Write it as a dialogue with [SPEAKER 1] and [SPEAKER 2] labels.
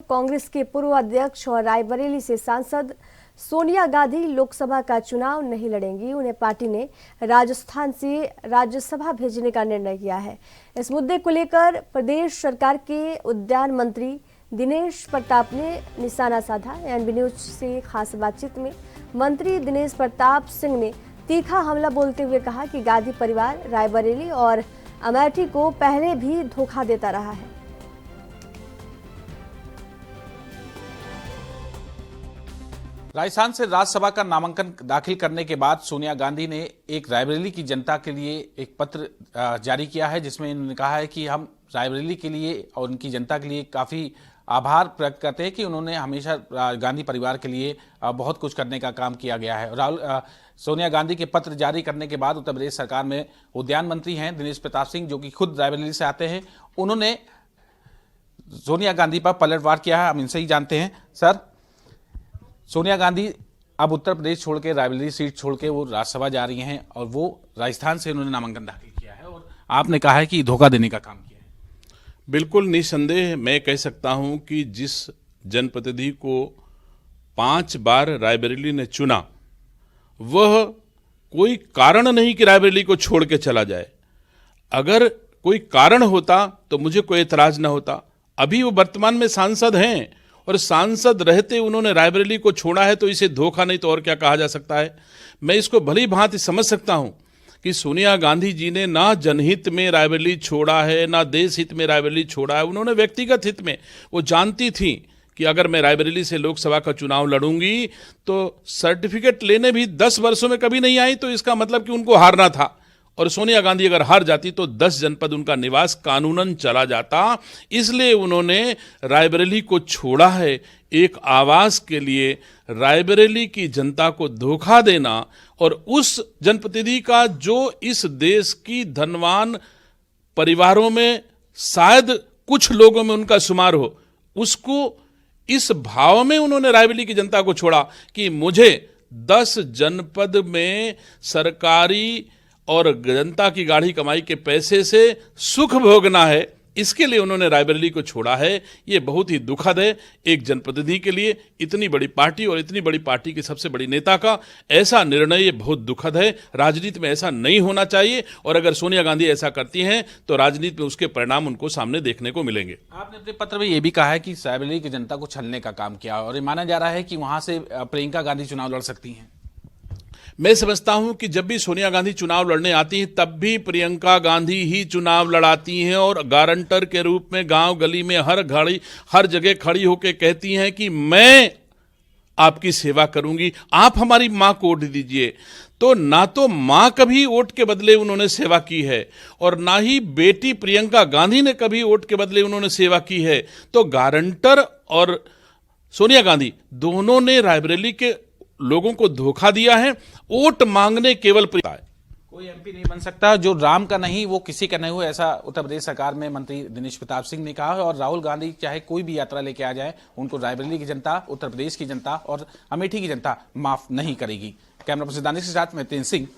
[SPEAKER 1] कांग्रेस के पूर्व अध्यक्ष और रायबरेली से सांसद सोनिया गांधी लोकसभा का चुनाव नहीं लड़ेंगी। उन्हें पार्टी ने राजस्थान से राज्यसभा भेजने का निर्णय किया है। इस मुद्दे को लेकर प्रदेश सरकार के उद्यान मंत्री दिनेश प्रताप ने निशाना साधा। एनबी न्यूज से खास बातचीत में मंत्री दिनेश प्रताप सिंह ने तीखा हमला बोलते हुए कहा कि गांधी परिवार रायबरेली और अमेठी को पहले भी धोखा देता रहा है।
[SPEAKER 2] राजस्थान से राज्यसभा का नामांकन दाखिल करने के बाद सोनिया गांधी ने एक रायबरेली की जनता के लिए एक पत्र जारी किया है, जिसमें इन्होंने कहा है कि हम रायबरेली के लिए और उनकी जनता के लिए काफ़ी आभार व्यक्त करते हैं कि उन्होंने हमेशा गांधी परिवार के लिए बहुत कुछ करने का काम किया गया है। सोनिया गांधी के पत्र जारी करने के बाद उत्तर प्रदेश सरकार में उद्यान मंत्री हैं दिनेश प्रताप सिंह, जो कि खुद रायबरेली से आते हैं, उन्होंने सोनिया गांधी पर पलटवार किया है। हम इनसे ही जानते हैं। सर, सोनिया गांधी अब उत्तर प्रदेश छोड़ के रायबरेली सीट छोड़ के वो राज्यसभा जा रही हैं और वो राजस्थान से उन्होंने नामांकन दाखिल किया है और आपने कहा है कि धोखा देने का काम किया है।
[SPEAKER 3] बिल्कुल निसंदेह मैं कह सकता हूं कि जिस जनप्रतिनिधि को 5 बार रायबरेली ने चुना, वह कोई कारण नहीं कि रायबरेली को छोड़ के चला जाए। अगर कोई कारण होता तो मुझे कोई एतराज न होता। अभी वो वर्तमान में सांसद हैं और सांसद रहते उन्होंने रायबरेली को छोड़ा है, तो इसे धोखा नहीं तो और क्या कहा जा सकता है। मैं इसको भली भांति समझ सकता हूं कि सोनिया गांधी जी ने ना जनहित में रायबरेली छोड़ा है, ना देश हित में रायबरेली छोड़ा है। उन्होंने व्यक्तिगत हित में, वो जानती थी कि अगर मैं रायबरेली से लोकसभा का चुनाव लड़ूंगी तो सर्टिफिकेट लेने भी 10 वर्षों में कभी नहीं आई, तो इसका मतलब कि उनको हारना था। और सोनिया गांधी अगर हार जाती तो 10 जनपद उनका निवास कानूनन चला जाता। इसलिए उन्होंने रायबरेली को छोड़ा है, एक आवाज के लिए। रायबरेली की जनता को धोखा देना और उस जनप्रतिनिधि का जो इस देश की धनवान परिवारों में शायद कुछ लोगों में उनका शुमार हो, उसको इस भाव में उन्होंने रायबरेली की जनता को छोड़ा कि मुझे 10 जनपद में सरकारी और जनता की गाढ़ी कमाई के पैसे से सुख भोगना है। इसके लिए उन्होंने रायबरेली को छोड़ा है। ये बहुत ही दुखद है एक जनप्रतिनिधि के लिए। इतनी बड़ी पार्टी और इतनी बड़ी पार्टी की सबसे बड़ी नेता का ऐसा निर्णय, ये बहुत दुखद है। राजनीति में ऐसा नहीं होना चाहिए और अगर सोनिया गांधी ऐसा करती हैं तो राजनीति में उसके परिणाम उनको सामने देखने को मिलेंगे।
[SPEAKER 2] आपने अपने पत्र में ये भी कहा है कि रायबरेली की जनता को छलने का काम किया और ये माना जा रहा है कि वहां से प्रियंका गांधी चुनाव लड़ सकती हैं।
[SPEAKER 3] मैं समझता हूं कि जब भी सोनिया गांधी चुनाव लड़ने आती हैं तब भी प्रियंका गांधी ही चुनाव लड़ाती हैं और गारंटर के रूप में गांव गली में हर जगह खड़ी होकर कहती हैं कि मैं आपकी सेवा करूंगी, आप हमारी मां को वोट दीजिए। तो ना तो मां कभी वोट के बदले उन्होंने सेवा की है और ना ही बेटी प्रियंका गांधी ने कभी वोट के बदले उन्होंने सेवा की है। तो गारंटर और सोनिया गांधी दोनों ने रायबरेली के लोगों को धोखा दिया है। वोट मांगने केवल
[SPEAKER 2] कोई एमपी नहीं बन सकता जो राम का नहीं वो किसी का नहीं हो, ऐसा उत्तर प्रदेश सरकार में मंत्री दिनेश प्रताप सिंह ने कहा है। और राहुल गांधी चाहे कोई भी यात्रा लेके आ जाए, उनको रायबरेली की जनता, उत्तर प्रदेश की जनता और अमेठी की जनता माफ नहीं करेगी। कैमरा पर्सन दानिश के साथ मैं तेन सिंह।